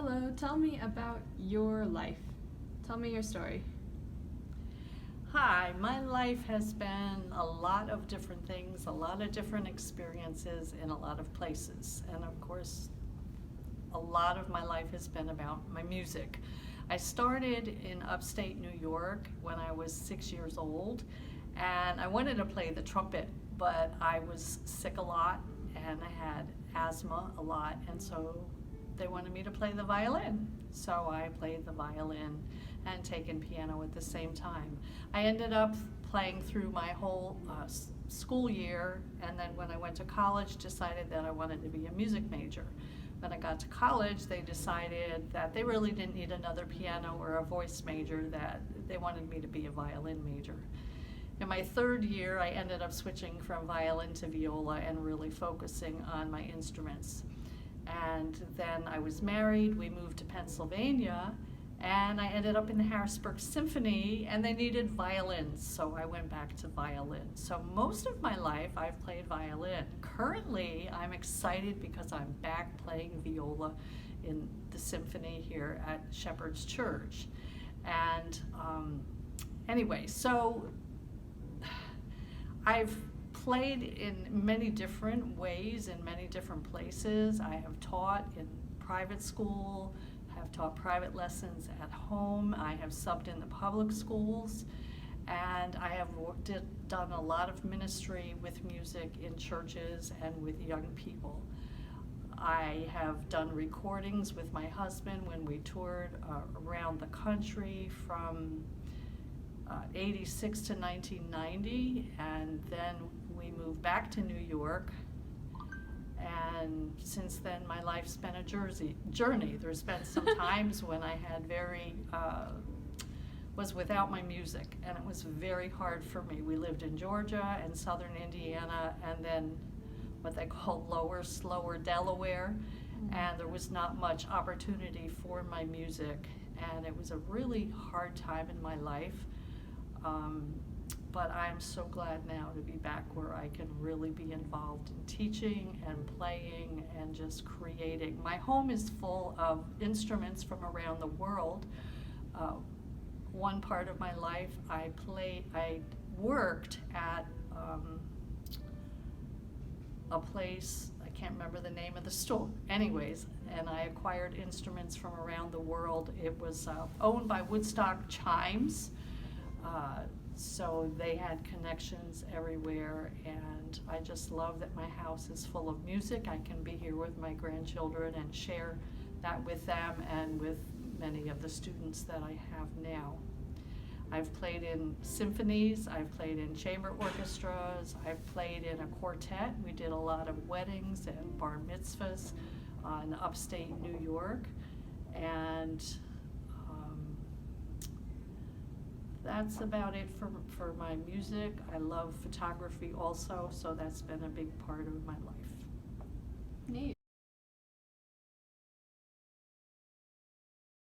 Hello, tell me about your life. Tell me your story. Hi, my life has been a lot of different things, a lot of different experiences in a lot of places. And of course, a lot of my life has been about my music. I started in upstate New York when I was 6 years old, and I wanted to play the trumpet, but I was sick a lot and I had asthma a lot, and so they wanted me to play the violin. So I played the violin and taken piano at the same time. I ended up playing through my whole school year, and then when I went to college, decided that I wanted to be a music major. When I got to college, they decided that they really didn't need another piano or a voice major, that they wanted me to be a violin major. In my third year, I ended up switching from violin to viola and really focusing on my instruments. And then I was married, we moved to Pennsylvania, and I ended up in the Harrisburg Symphony, and they needed violins, so I went back to violin. So most of my life, I've played violin. Currently, I'm excited because I'm back playing viola in the symphony here at Shepherd's Church. And anyway, so I've played in many different ways in many different places. I have taught in private school, have taught private lessons at home, I have subbed in the public schools, and I have done a lot of ministry with music in churches and with young people. I have done recordings with my husband when we toured around the country from 86 to 1990, and then we moved back to New York, and since then my life's been a journey. There's been some times when I had was without my music, and it was very hard for me. We lived in Georgia and southern Indiana, and then what they call lower, slower Delaware, and there was not much opportunity for my music, and it was a really hard time in my life. But I'm so glad now to be back where I can really be involved in teaching and playing and just creating. My home is full of instruments from around the world. One part of my life, I worked at a place, I can't remember the name of the store, anyways, and I acquired instruments from around the world. It was owned by Woodstock Chimes. So they had connections everywhere, and I just love that my house is full of music. I can be here with my grandchildren and share that with them and with many of the students that I have now. I've played in symphonies, I've played in chamber orchestras, I've played in a quartet. We did a lot of weddings and bar mitzvahs in upstate New York, and that's about it for my music. I love photography also, so that's been a big part of my life. Neat.